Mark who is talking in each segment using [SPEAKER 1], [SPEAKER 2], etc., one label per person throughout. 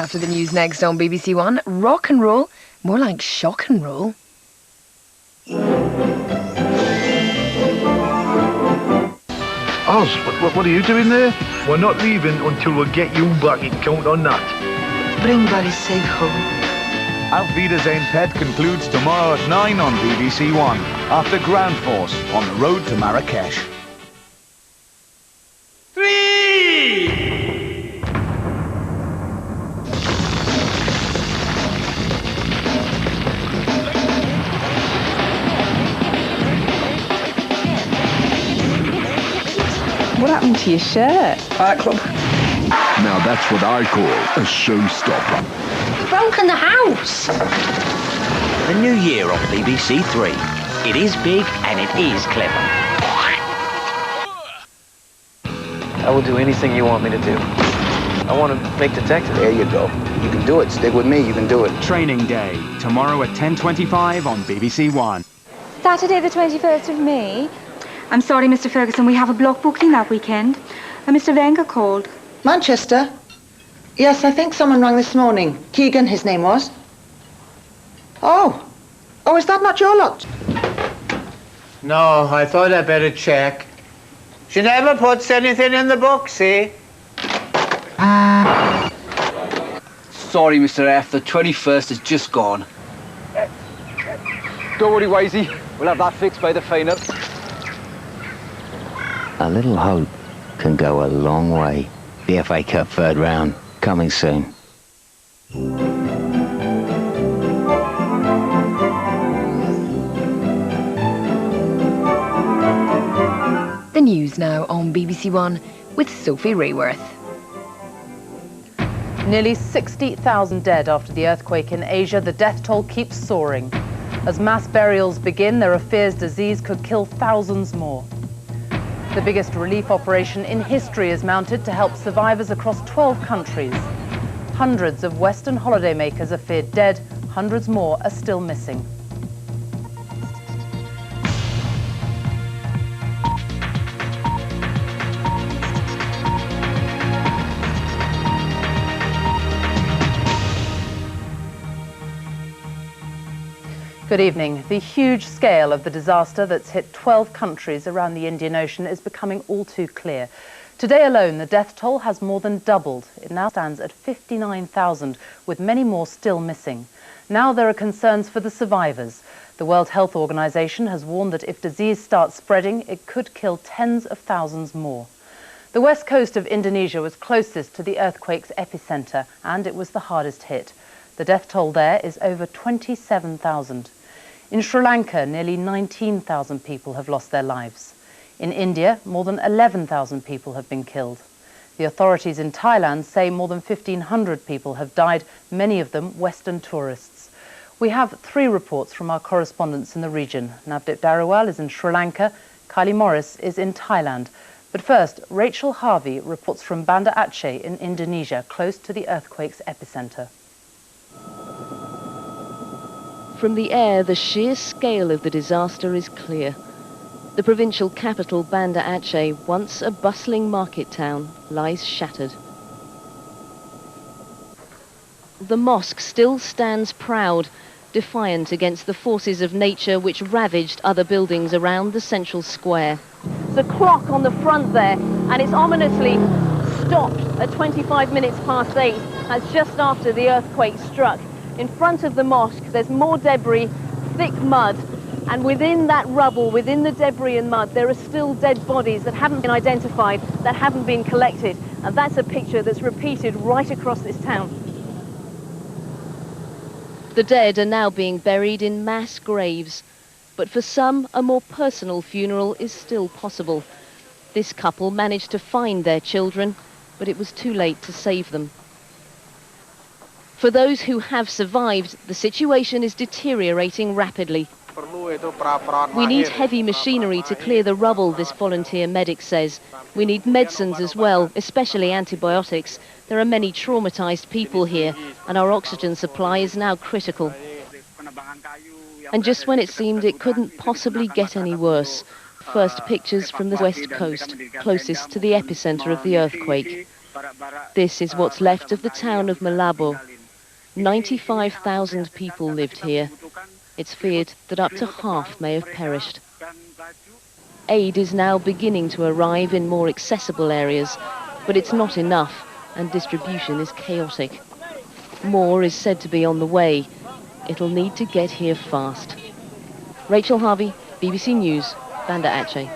[SPEAKER 1] After the news next on BBC One, rock and roll, more like shock and roll.
[SPEAKER 2] Oz, what are you doing there? We're not leaving until we get you back, you can count on that.
[SPEAKER 3] Bring Barry safe home.
[SPEAKER 4] Auf Wiedersehen Pet concludes tomorrow at 9 on BBC One, after Ground Force, on the road to Marrakesh.
[SPEAKER 5] 3!
[SPEAKER 6] What happened to your shirt?
[SPEAKER 3] Fight Club.
[SPEAKER 7] Now that's what I call a showstopper.
[SPEAKER 3] Broken the house.
[SPEAKER 8] The new year on BBC Three. It is big and it is clever.
[SPEAKER 9] I will do anything you want me to do. I want to make detective.
[SPEAKER 10] There you go. You can do it. Stick with me. You can do it.
[SPEAKER 11] Training Day, tomorrow at 10:25 on BBC One.
[SPEAKER 12] Saturday the 21st of May.
[SPEAKER 13] I'm sorry, Mr. Ferguson, we have a block booking that weekend. Mr. Wenger called.
[SPEAKER 3] Manchester? Yes, I think someone rang this morning. Keegan, his name was. Oh, is that not your lot?
[SPEAKER 5] No, I thought I'd better check. She never puts anything in the book, see?
[SPEAKER 9] Sorry, Mr. F, the 21st is just gone. Don't worry, Wisey. We'll have that fixed by the final.
[SPEAKER 8] A little hope can go a long way. The FA Cup third round, coming soon.
[SPEAKER 1] The news now on BBC One with Sophie Raworth.
[SPEAKER 14] Nearly 60,000 dead after the earthquake in Asia. The death toll keeps soaring. As mass burials begin, there are fears disease could kill thousands more. The biggest relief operation in history is mounted to help survivors across 12 countries. Hundreds of Western holidaymakers are feared dead. Hundreds more are still missing. Good evening. The huge scale of the disaster that's hit 12 countries around the Indian Ocean is becoming all too clear. Today alone, the death toll has more than doubled. It now stands at 59,000, with many more still missing. Now there are concerns for the survivors. The World Health Organization has warned that if disease starts spreading, it could kill tens of thousands more. The west coast of Indonesia was closest to the earthquake's epicenter, and it was the hardest hit. The death toll there is over 27,000. In Sri Lanka, nearly 19,000 people have lost their lives. In India, more than 11,000 people have been killed. The authorities in Thailand say more than 1,500 people have died, many of them Western tourists. We have 3 reports from our correspondents in the region. Navdeep Dhariwal is in Sri Lanka, Kylie Morris is in Thailand. But first, Rachel Harvey reports from Banda Aceh in Indonesia, close to the earthquake's epicenter.
[SPEAKER 15] From the air, the sheer scale of the disaster is clear. The provincial capital, Banda Aceh, once a bustling market town, lies shattered. The mosque still stands proud, defiant against the forces of nature which ravaged other buildings around the central square. The clock on the front there, and it's ominously stopped at 25 minutes past 8, as just after the earthquake struck. In front of the mosque, there's more debris, thick mud, and within that rubble, within the debris and mud, there are still dead bodies that haven't been identified, that haven't been collected. And that's a picture that's repeated right across this town. The dead are now being buried in mass graves, but for some, a more personal funeral is still possible. This couple managed to find their children, but it was too late to save them. For those who have survived, the situation is deteriorating rapidly. We need heavy machinery to clear the rubble, this volunteer medic says. We need medicines as well, especially antibiotics. There are many traumatized people here, and our oxygen supply is now critical. And just when it seemed it couldn't possibly get any worse, first pictures from the west coast, closest to the epicenter of the earthquake. This is what's left of the town of Malabo. 95,000 people lived here. It's feared that up to half may have perished. Aid is now beginning to arrive in more accessible areas, but it's not enough, and distribution is chaotic. More is said to be on the way. It'll need to get here fast. Rachel Harvey, BBC News, Banda Aceh.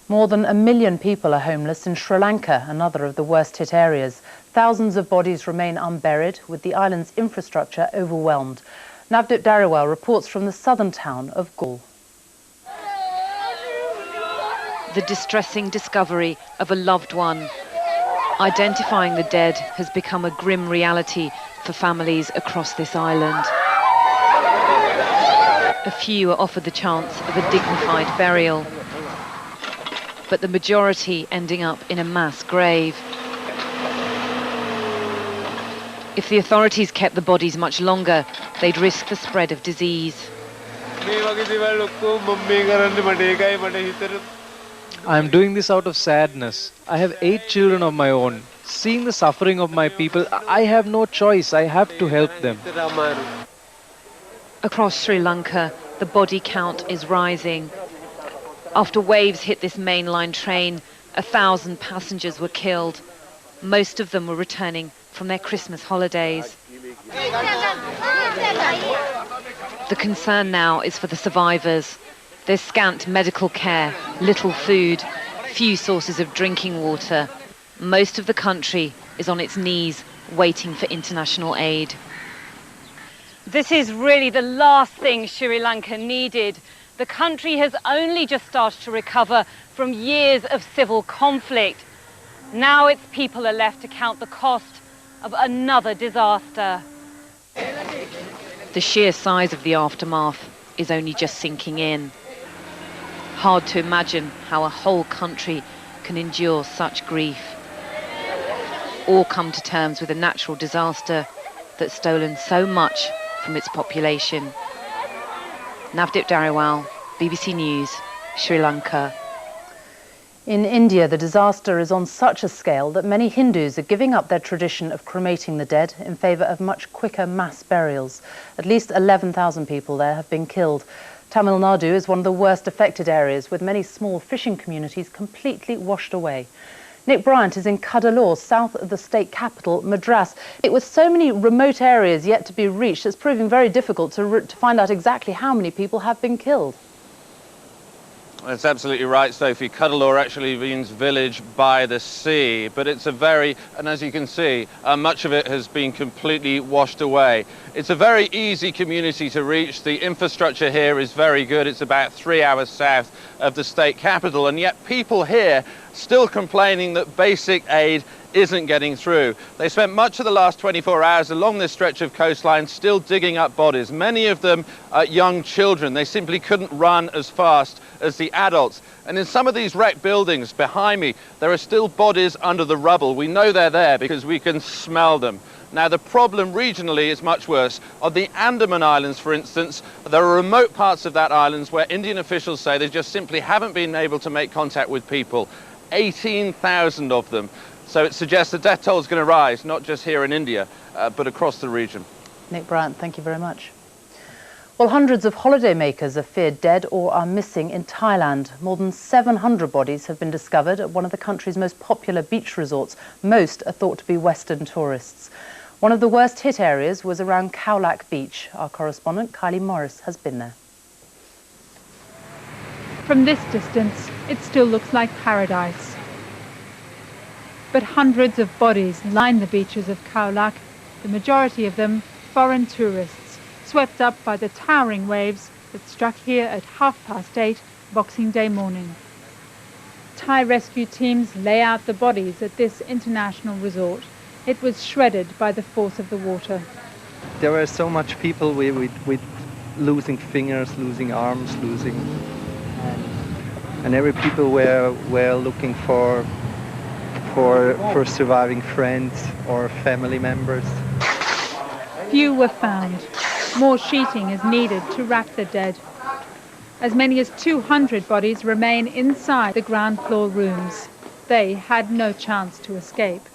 [SPEAKER 14] More than 1 million people are homeless in Sri Lanka, another of the worst-hit areas. Thousands of bodies remain unburied, with the island's infrastructure overwhelmed. Navdeep Dhariwal reports from the southern town of Galle.
[SPEAKER 16] The distressing discovery of a loved one. Identifying the dead has become a grim reality for families across this island. A few are offered the chance of a dignified burial, but the majority ending up in a mass grave. If the authorities kept the bodies much longer, they'd risk the spread of disease.
[SPEAKER 17] I am doing this out of sadness. I have 8 children of my own. Seeing the suffering of my people, I have no choice. I have to help them.
[SPEAKER 16] Across Sri Lanka, the body count is rising. After waves hit this mainline train, 1,000 passengers were killed. Most of them were returning from their Christmas holidays. The concern now is for the survivors. There's scant medical care, little food, few sources of drinking water. Most of the country is on its knees, waiting for international aid.
[SPEAKER 18] This is really the last thing Sri Lanka needed. The country has only just started to recover from years of civil conflict. Now its people are left to count the cost of another disaster.
[SPEAKER 16] The sheer size of the aftermath is only just sinking in. Hard to imagine how a whole country can endure such grief, or come to terms with a natural disaster that's stolen so much from its population. Navdeep Dhariwal, BBC News, Sri Lanka.
[SPEAKER 14] In India, the disaster is on such a scale that many Hindus are giving up their tradition of cremating the dead in favour of much quicker mass burials. At least 11,000 people there have been killed. Tamil Nadu is one of the worst affected areas, with many small fishing communities completely washed away. Nick Bryant is in Cuddalore, south of the state capital, Madras. With so many remote areas yet to be reached, it's proving very difficult to find out exactly how many people have been killed.
[SPEAKER 19] That's absolutely right, Sophie. Cuddalore actually means village by the sea, but it's a very, and as you can see, much of it has been completely washed away. It's a very easy community to reach. The infrastructure here is very good. It's about 3 hours south of the state capital, and yet people here still complaining that basic aid isn't getting through. They spent much of the last 24 hours along this stretch of coastline still digging up bodies, many of them young children. They simply couldn't run as fast as the adults. And in some of these wrecked buildings behind me, there are still bodies under the rubble. We know they're there because we can smell them. Now, the problem regionally is much worse. On the Andaman Islands, for instance, there are remote parts of that island where Indian officials say they just simply haven't been able to make contact with people. 18,000 of them. So it suggests the death toll is going to rise, not just here in India, but across the region.
[SPEAKER 14] Nick Bryant, thank you very much. Well, hundreds of holidaymakers are feared dead or are missing in Thailand. More than 700 bodies have been discovered at one of the country's most popular beach resorts. Most are thought to be Western tourists. One of the worst hit areas was around Khao Lak Beach. Our correspondent, Kylie Morris, has been there.
[SPEAKER 20] From this distance, it still looks like paradise. But hundreds of bodies line the beaches of Khao Lak, the majority of them foreign tourists, swept up by the towering waves that struck here at 8:30 Boxing Day morning. Thai rescue teams lay out the bodies at this international resort. It was shredded by the force of the water.
[SPEAKER 17] There were so much people with losing fingers, losing arms, and every people were looking for surviving friends or family members.
[SPEAKER 20] Few were found. More sheeting is needed to wrap the dead. As many as 200 bodies remain inside the ground floor rooms. They had no chance to escape.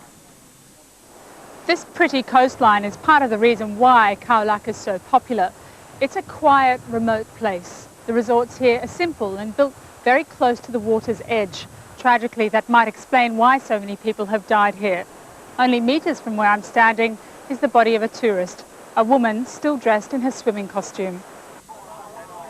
[SPEAKER 20] This pretty coastline is part of the reason why Khao Lak is so popular. It's a quiet, remote place. The resorts here are simple and built very close to the water's edge. Tragically, that might explain why so many people have died here. Only meters from where I'm standing is the body of a tourist, a woman still dressed in her swimming costume.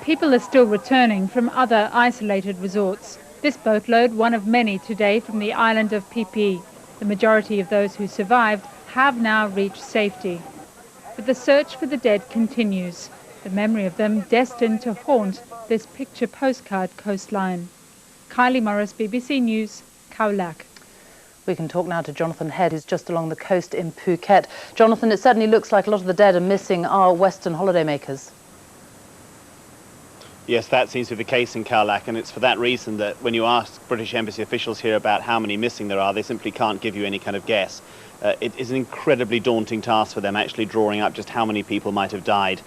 [SPEAKER 20] People are still returning from other isolated resorts. This boatload, one of many today from the island of Phi Phi. The majority of those who survived have now reached safety. But the search for the dead continues, the memory of them destined to haunt this picture postcard coastline. Kylie Morris, BBC News, Khao Lak.
[SPEAKER 14] We can talk now to Jonathan Head, who's just along the coast in Phuket. Jonathan, it certainly looks like a lot of the dead and missing are Western holidaymakers.
[SPEAKER 21] Yes, that seems to be the case in Khao Lak, and it's for that reason that when you ask British Embassy officials here about how many missing there are, they simply can't give you any kind of guess. It is an incredibly daunting task for them actually drawing up just how many people might have died.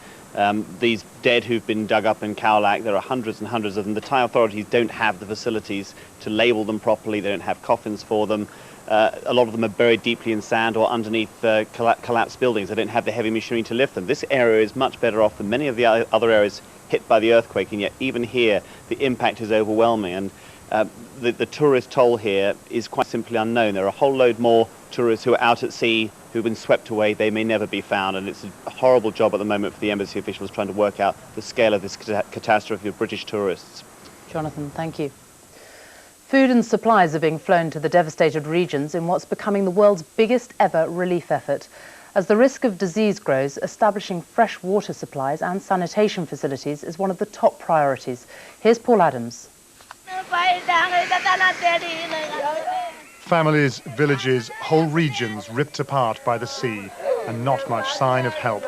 [SPEAKER 21] These dead who've been dug up in Khao Lak, there are hundreds and hundreds of them. The Thai authorities don't have the facilities to label them properly. They don't have coffins for them. A lot of them are buried deeply in sand or underneath collapsed buildings. They don't have the heavy machinery to lift them. This area is much better off than many of the other areas hit by the earthquake, and yet even here the impact is overwhelming. And the tourist toll here is quite simply unknown. There are a whole load more tourists who are out at sea, who've been swept away. They may never be found, and it's a horrible job at the moment for the embassy officials trying to work out the scale of this catastrophe of British tourists.
[SPEAKER 14] Jonathan, thank you. Food and supplies are being flown to the devastated regions in what's becoming the world's biggest ever relief effort. As the risk of disease grows, establishing fresh water supplies and sanitation facilities is one of the top priorities. Here's Paul Adams.
[SPEAKER 22] Families, villages, whole regions ripped apart by the sea, and not much sign of help.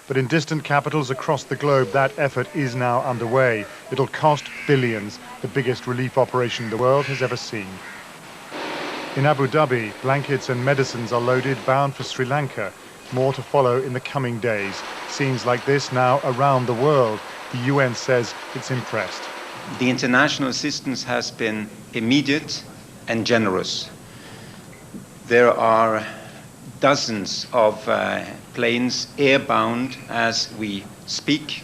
[SPEAKER 22] But in distant capitals across the globe, that effort is now underway. It'll cost billions, the biggest relief operation the world has ever seen. In Abu Dhabi, blankets and medicines are loaded, bound for Sri Lanka. More to follow in the coming days. Scenes like this now around the world. The UN says it's impressed.
[SPEAKER 23] The international assistance has been immediate and generous. There are dozens of planes airbound as we speak.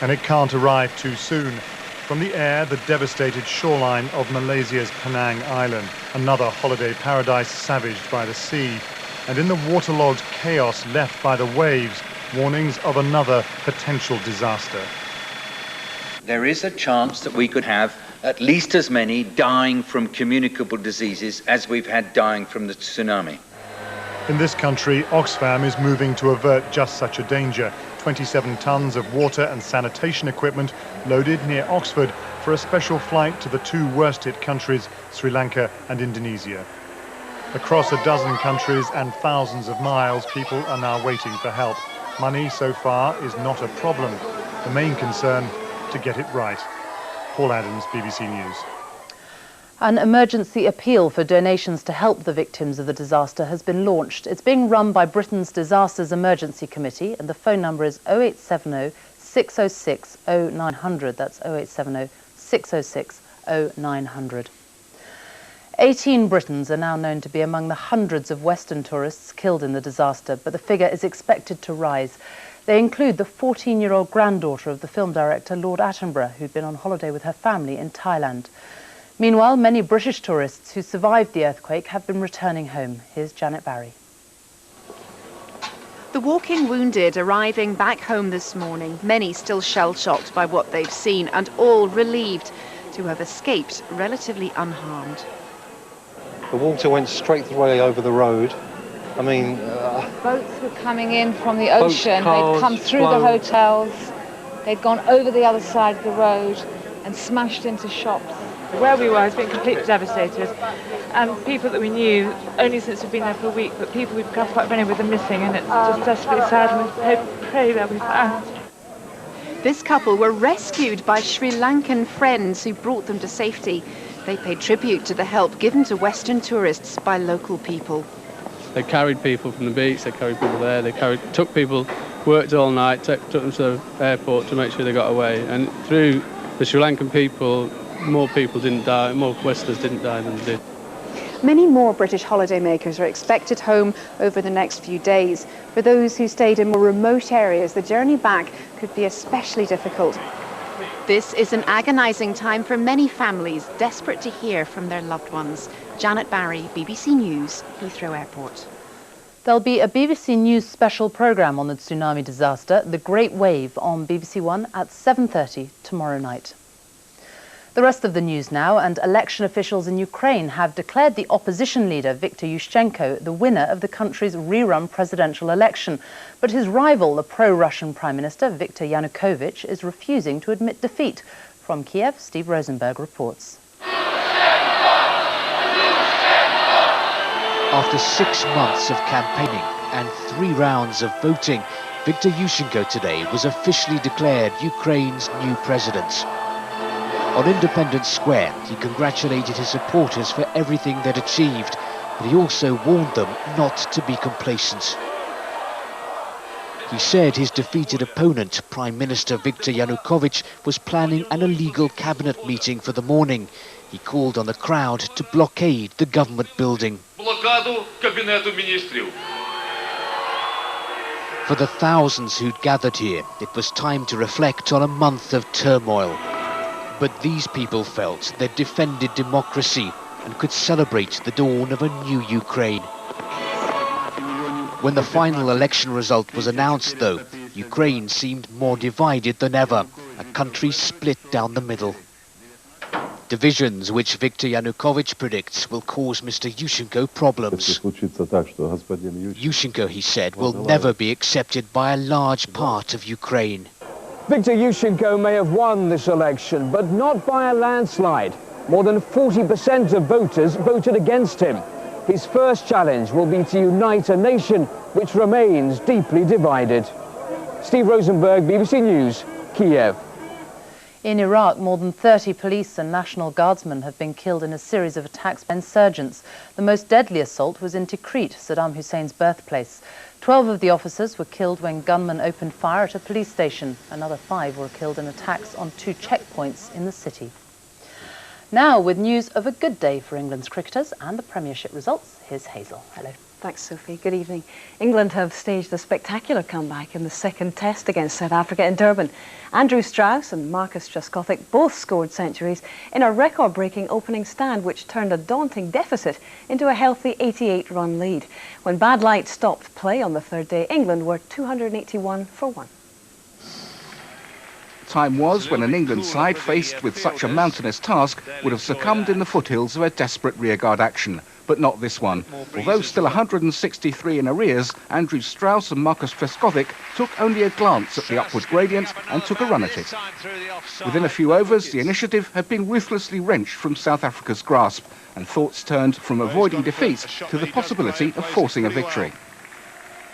[SPEAKER 22] And it can't arrive too soon. From the air, the devastated shoreline of Malaysia's Penang Island, another holiday paradise savaged by the sea. And in the waterlogged chaos left by the waves, warnings of another potential disaster.
[SPEAKER 24] There is a chance that we could have at least as many dying from communicable diseases as we've had dying from the tsunami.
[SPEAKER 22] In this country, Oxfam is moving to avert just such a danger. 27 tons of water and sanitation equipment loaded near Oxford for a special flight to the two worst-hit countries, Sri Lanka and Indonesia. Across a dozen countries and thousands of miles, people are now waiting for help. Money, so far, is not a problem. The main concern, to get it right. Paul Adams, BBC News.
[SPEAKER 14] An emergency appeal for donations to help the victims of the disaster has been launched. It's being run by Britain's Disasters Emergency Committee, and the phone number is 0870 606 0900. That's 0870 606 0900. 18 Britons are now known to be among the hundreds of Western tourists killed in the disaster, but the figure is expected to rise. They include the 14-year-old granddaughter of the film director Lord Attenborough, who'd been on holiday with her family in Thailand. Meanwhile, many British tourists who survived the earthquake have been returning home. Here's Janet Barry.
[SPEAKER 25] The walking wounded arriving back home this morning, many still shell-shocked by what they've seen and all relieved to have escaped relatively unharmed.
[SPEAKER 26] The water went straight away over the road. I mean...
[SPEAKER 27] boats were coming in from the ocean. They'd come through the hotels. They'd gone over the other side of the road and smashed into shops.
[SPEAKER 28] Where we were has been completely devastated, and people that we knew only since we've been there for a week, but people we've become quite friendly with are missing, and it's just desperately sad, and we pray they'll be found.
[SPEAKER 25] This couple were rescued by Sri Lankan friends who brought them to safety. They paid tribute to the help given to Western tourists by local people.
[SPEAKER 29] They carried people from the beach, they carried people there, took people, worked all night, took them to the airport to make sure they got away, and through the Sri Lankan people, more people didn't die, more Westerners didn't die than they did.
[SPEAKER 25] Many more British holidaymakers are expected home over the next few days. For those who stayed in more remote areas, the journey back could be especially difficult. This is an agonising time for many families desperate to hear from their loved ones. Janet Barry, BBC News, Heathrow Airport.
[SPEAKER 14] There'll be a BBC News special programme on the tsunami disaster, The Great Wave, on BBC One at 7:30 tomorrow night. The rest of the news now, and election officials in Ukraine have declared the opposition leader Viktor Yushchenko the winner of the country's rerun presidential election. But his rival, the pro-Russian Prime Minister Viktor Yanukovych, is refusing to admit defeat. From Kiev, Steve Rosenberg reports.
[SPEAKER 2] After 6 months of campaigning and 3 rounds of voting, Viktor Yushchenko today was officially declared Ukraine's new president. On Independence Square, he congratulated his supporters for everything they'd achieved, but he also warned them not to be complacent. He said his defeated opponent, Prime Minister Viktor Yanukovych, was planning an illegal cabinet meeting for the morning. He called on the crowd to blockade the government building. For the thousands who'd gathered here, it was time to reflect on a month of turmoil. But these people felt they'd defended democracy and could celebrate the dawn of a new Ukraine. When the final election result was announced, though, Ukraine seemed more divided than ever, a country split down the middle. Divisions which Viktor Yanukovych predicts will cause Mr. Yushchenko problems. Yushchenko, he said, will never be accepted by a large part of Ukraine.
[SPEAKER 3] Viktor Yushchenko may have won this election, but not by a landslide. More than 40% of voters voted against him. His first challenge will be to unite a nation which remains deeply divided. Steve Rosenberg, BBC News, Kiev.
[SPEAKER 14] In Iraq, more than 30 police and National Guardsmen have been killed in a series of attacks by insurgents. The most deadly assault was in Tikrit, Saddam Hussein's birthplace. 12 of the officers were killed when gunmen opened fire at a police station. Another 5 were killed in attacks on 2 checkpoints in the city. Now, with news of a good day for England's cricketers and the Premiership results, here's Hazel. Hello.
[SPEAKER 4] Thanks, Sophie. Good evening. England have staged a spectacular comeback in the second test against South Africa in Durban. Andrew Strauss and Marcus Trescothick both scored centuries in a record-breaking opening stand which turned a daunting deficit into a healthy 88-run lead. When bad light stopped play on the third day, England were 281 for 1.
[SPEAKER 6] Time was when an England side faced with such a mountainous task would have succumbed in the foothills of a desperate rearguard action. But not this one. Although still 163 in arrears, Andrew Strauss and Marcus Trescothick took only a glance at the upward gradient and took a run at it. Within a few overs, the initiative had been ruthlessly wrenched from South Africa's grasp, and thoughts turned from avoiding defeat to the possibility of forcing a victory.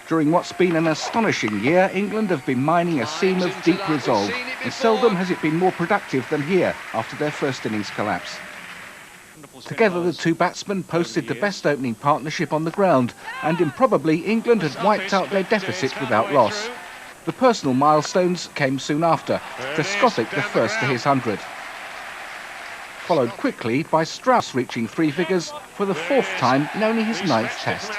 [SPEAKER 6] During what's been an astonishing year, England have been mining a seam of deep resolve, and seldom has it been more productive than here after their first innings collapse. Together, the two batsmen posted the best opening partnership on the ground, and improbably, England had wiped out their deficit without loss. The personal milestones came soon after, Trescothick the first to his 100. Followed quickly by Strauss reaching 3 figures for the 4th time in only his 9th test.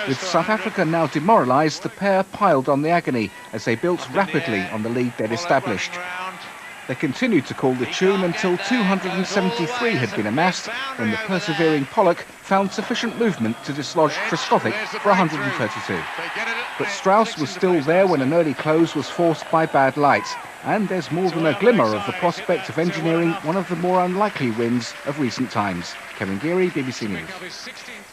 [SPEAKER 6] With South Africa now demoralised, the pair piled on the agony as they built rapidly on the lead they'd established. They continued to call the tune until 273 had been amassed, when the persevering Pollock found sufficient movement to dislodge Trescothick for 132. But Strauss was still there when an early close was forced by bad light, and there's more than a glimmer of the prospect of engineering one of the more unlikely wins of recent times. Kevin Geary, BBC News.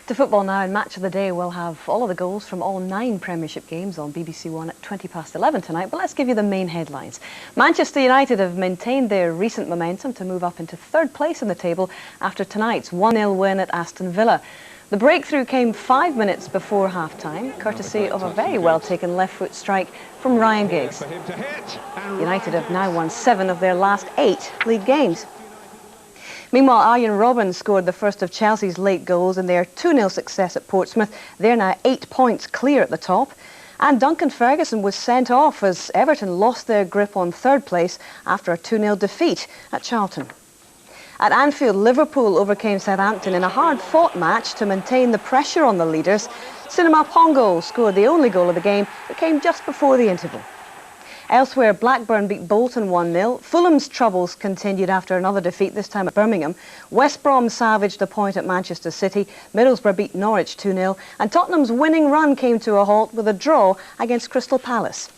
[SPEAKER 4] To football now, and Match of the Day will have all of the goals from all 9 Premiership games on BBC One at 11:20 tonight. But let's give you the main headlines. Manchester United have maintained their recent momentum to move up into 3rd place in the table after tonight's 1-0 win at Aston Villa. The breakthrough came 5 minutes before half-time, courtesy of a very well-taken left-foot strike from Ryan Giggs. United have now won 7 of their last 8 league games. Meanwhile, Arjen Robben scored the first of Chelsea's late goals in their 2-0 success at Portsmouth. They're now 8 points clear at the top. And Duncan Ferguson was sent off as Everton lost their grip on 3rd place after a 2-0 defeat at Charlton. At Anfield, Liverpool overcame Southampton in a hard-fought match to maintain the pressure on the leaders. Cinema Pongo scored the only goal of the game, but came just before the interval. Elsewhere, Blackburn beat Bolton 1-0. Fulham's troubles continued after another defeat, this time at Birmingham. West Brom salvaged a point at Manchester City. Middlesbrough beat Norwich 2-0. And Tottenham's winning run came to a halt with a draw against Crystal Palace.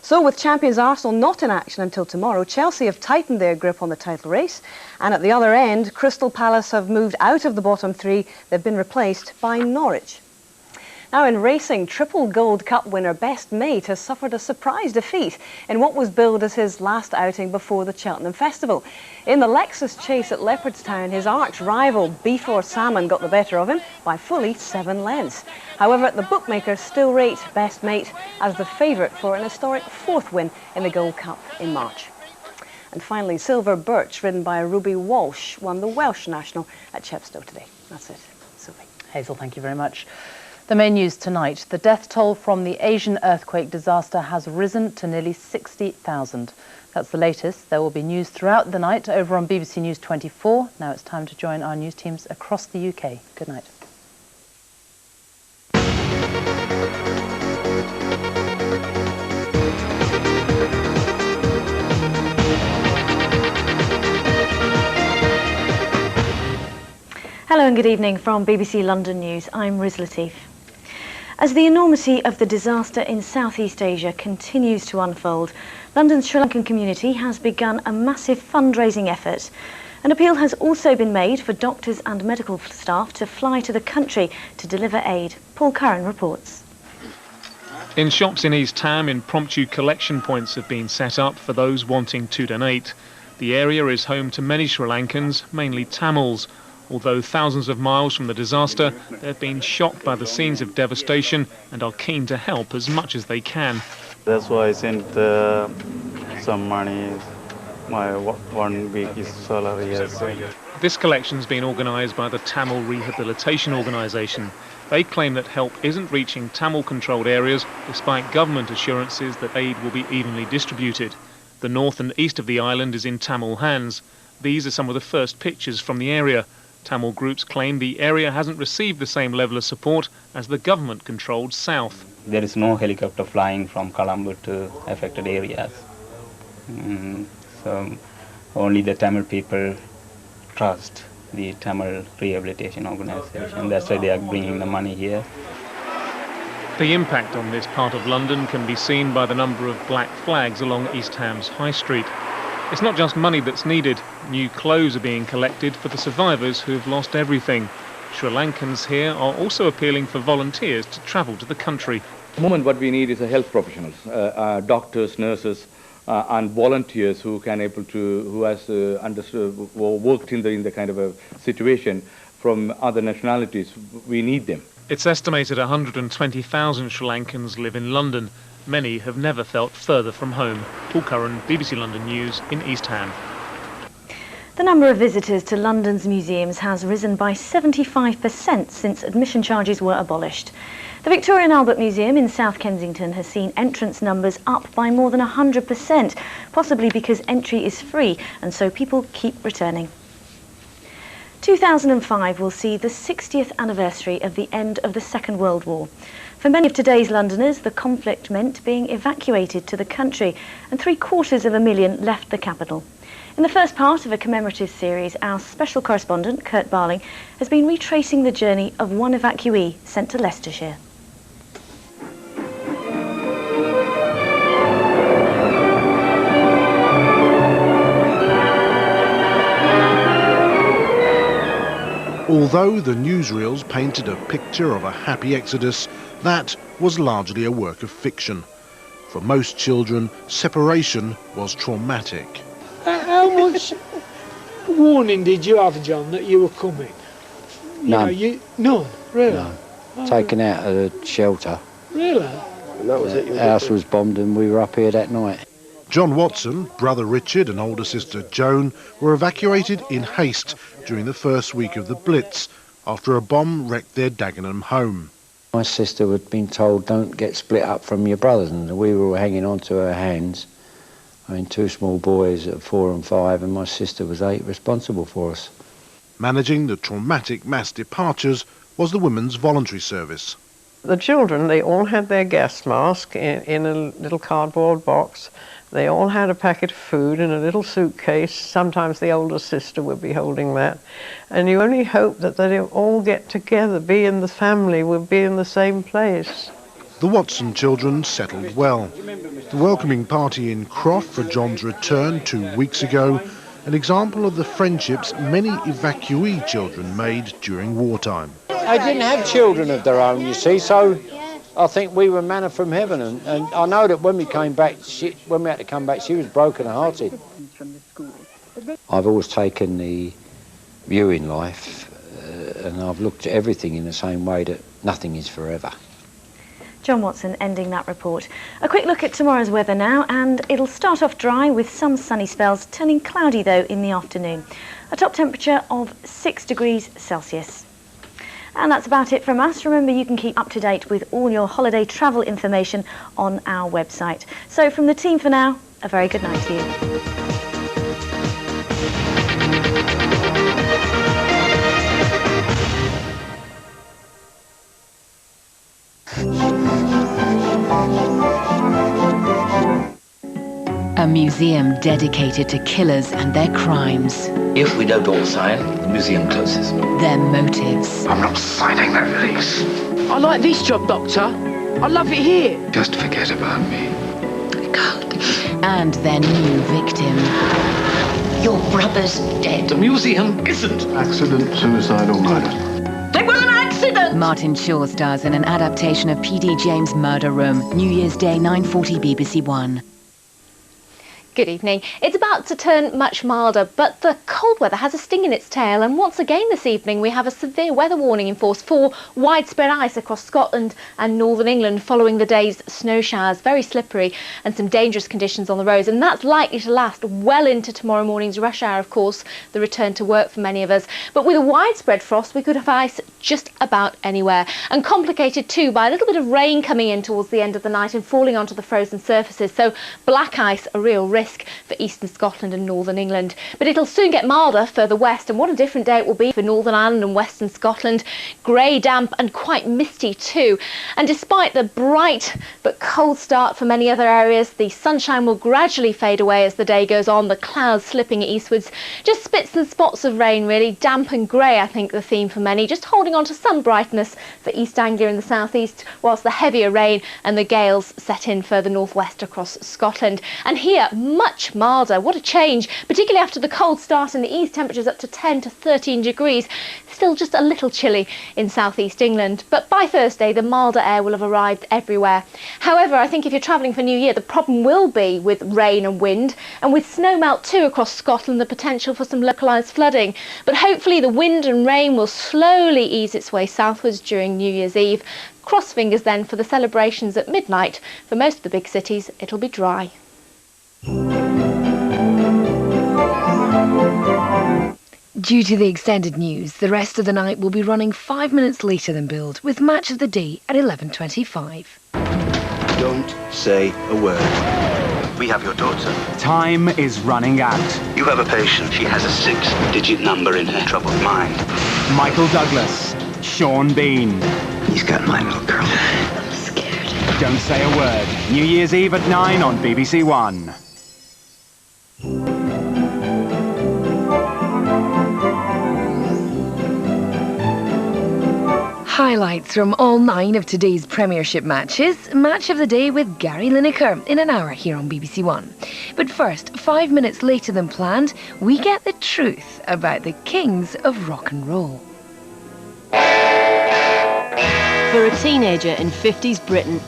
[SPEAKER 4] So with champions Arsenal not in action until tomorrow, Chelsea have tightened their grip on the title race. And at the other end, Crystal Palace have moved out of the bottom three. They've been replaced by Norwich. Now in racing, triple Gold Cup winner Best Mate has suffered a surprise defeat in what was billed as his last outing before the Cheltenham Festival. In the Lexus chase at Leopardstown, his arch rival Beef or Salmon got the better of him by fully 7 lengths. However, the bookmakers still rate Best Mate as the favourite for an historic 4th win in the Gold Cup in March. And finally, Silver Birch, ridden by Ruby Walsh, won the Welsh National at Chepstow today. That's it. Sophie.
[SPEAKER 14] Hazel, thank you very much. The main news tonight, the death toll from the Asian earthquake disaster has risen to nearly 60,000. That's the latest. There will be news throughout the night over on BBC News 24. Now it's time to join our news teams across the UK. Good night.
[SPEAKER 1] Hello and good evening from BBC London News. I'm Riz Lateef. As the enormity of the disaster in Southeast Asia continues to unfold, London's Sri Lankan community has begun a massive fundraising effort. An appeal has also been made for doctors and medical staff to fly to the country to deliver aid. Paul Curran reports.
[SPEAKER 5] In shops in East Ham, impromptu collection points have been set up for those wanting to donate. The area is home to many Sri Lankans, mainly Tamils. Although thousands of miles from the disaster, they've been shocked by the scenes of devastation and are keen to help as much as they can.
[SPEAKER 7] That's why I sent some money. My 1 week is salary. Yes.
[SPEAKER 5] This collection's been organised by the Tamil Rehabilitation Organisation. They claim that help isn't reaching Tamil-controlled areas, despite government assurances that aid will be evenly distributed. The north and east of the island is in Tamil hands. These are some of the first pictures from the area. Tamil groups claim the area hasn't received the same level of support as the government-controlled south.
[SPEAKER 8] There is no helicopter flying from Colombo to affected areas. So only the Tamil people trust the Tamil Rehabilitation Organisation. That's why they are bringing the money here.
[SPEAKER 5] The impact on this part of London can be seen by the number of black flags along East Ham's High Street. It's not just money that's needed. New clothes are being collected for the survivors who have lost everything. Sri Lankans here are also appealing for volunteers to travel to the country.
[SPEAKER 9] At the moment what we need is health professionals, doctors, nurses and volunteers who has understood or worked in the kind of a situation from other nationalities. We need them.
[SPEAKER 5] It's estimated 120,000 Sri Lankans live in London. Many have never felt further from home. Paul Curran, BBC London News in East Ham.
[SPEAKER 1] The number of visitors to London's museums has risen by 75% since admission charges were abolished. The Victoria and Albert Museum in South Kensington has seen entrance numbers up by more than 100%, possibly because entry is free and so people keep returning. 2005 will see the 60th anniversary of the end of the Second World War. For many of today's Londoners, the conflict meant being evacuated to the country, and 750,000 left the capital. In the first part of a commemorative series, our special correspondent, Kurt Barling, has been retracing the journey of one evacuee sent to Leicestershire.
[SPEAKER 10] Although the newsreels painted a picture of a happy exodus, that was largely a work of fiction. For most children, separation was traumatic.
[SPEAKER 11] How much warning did you have, John, that you were coming?
[SPEAKER 12] None.
[SPEAKER 11] None, really?
[SPEAKER 12] No. Taken out of the shelter.
[SPEAKER 11] Really?
[SPEAKER 12] And that was it. The house was bombed and we were up here that night.
[SPEAKER 10] John Watson, brother Richard and older sister Joan were evacuated in haste during the first week of the Blitz after a bomb wrecked their Dagenham home.
[SPEAKER 12] My sister had been told, don't get split up from your brothers, and we were hanging on to her hands. I mean, 2 small boys at 4 and 5, and my sister was 8, responsible for us.
[SPEAKER 10] Managing the traumatic mass departures was the Women's Voluntary Service.
[SPEAKER 13] The children, they all had their gas mask in a little cardboard box. They all had a packet of food in a little suitcase. Sometimes the older sister would be holding that. And you only hope that they'd all get together, be in the family, would be in the same place.
[SPEAKER 10] The Watson children settled well. The welcoming party in Croft for John's return 2 weeks ago, an example of the friendships many evacuee children made during wartime.
[SPEAKER 12] They didn't have children of their own, you see, so I think we were manna from heaven. And I know that when we came back, when we had to come back, she was broken-hearted. I've always taken the view in life, and I've looked at everything in the same way, that nothing is forever.
[SPEAKER 1] John Watson ending that report. A quick look at tomorrow's weather now, and it'll start off dry with some sunny spells, turning cloudy though in the afternoon. A top temperature of 6 degrees Celsius. And that's about it from us. Remember, you can keep up to date with all your holiday travel information on our website. So from the team for now, a very good night to you.
[SPEAKER 15] A museum dedicated to killers and their crimes.
[SPEAKER 16] If we don't all sign, the museum closes.
[SPEAKER 15] Their motives.
[SPEAKER 16] I'm not signing that release.
[SPEAKER 15] I like this job, Doctor. I love it here.
[SPEAKER 16] Just forget about me. I can't.
[SPEAKER 15] And their new victim.
[SPEAKER 16] Your brother's dead. The museum isn't. Accident, suicide or murder.
[SPEAKER 15] They were an accident! Martin Shaw stars in an adaptation of P.D. James' Murder Room. New Year's Day, 9:40 BBC One.
[SPEAKER 17] Good evening. It's about to turn much milder, but the cold weather has a sting in its tail, and once again this evening we have a severe weather warning in force for widespread ice across Scotland and northern England following the day's snow showers. Very slippery and some dangerous conditions on the roads, and that's likely to last well into tomorrow morning's rush hour, of course, the return to work for many of us. But with a widespread frost we could have ice just about anywhere, and complicated too by a little bit of rain coming in towards the end of the night and falling onto the frozen surfaces, so black ice a real risk for eastern Scotland and northern England. But it'll soon get milder further west, and what a different day it will be for Northern Ireland and western Scotland. Grey, damp and quite misty too. And despite the bright but cold start for many other areas, the sunshine will gradually fade away as the day goes on, the clouds slipping eastwards. Just spits and spots of rain really, damp and grey I think the theme for many, just holding on to some brightness for East Anglia in the southeast, whilst the heavier rain and the gales set in further northwest across Scotland. And here, much milder. What a change, particularly after the cold start in the east, temperatures up to 10 to 13 degrees. Still just a little chilly in southeast England, but by Thursday the milder air will have arrived everywhere. However, I think if you're travelling for New Year, the problem will be with rain and wind, and with snow melt too across Scotland, the potential for some localised flooding. But hopefully the wind and rain will slowly ease its way southwards during New Year's Eve. Cross fingers then for the celebrations at midnight. For most of the big cities it'll be dry.
[SPEAKER 15] Due to the extended news, the rest of the night will be running 5 minutes later than billed, with Match of the Day at 11:25.
[SPEAKER 18] Don't say a word. We have your daughter.
[SPEAKER 19] Time is running out.
[SPEAKER 18] You have a patient. She has a 6-digit number in her troubled mind.
[SPEAKER 19] Michael Douglas, Sean Bean.
[SPEAKER 18] He's got my little girl. I'm scared.
[SPEAKER 19] Don't say a word. New Year's Eve at 9 on BBC One.
[SPEAKER 15] Highlights from all 9 of today's Premiership matches. Match of the Day with Gary Lineker in an hour here on BBC One. But first, 5 minutes later than planned, we get the truth about the kings of rock and roll.
[SPEAKER 20] For a teenager in 50s Britain,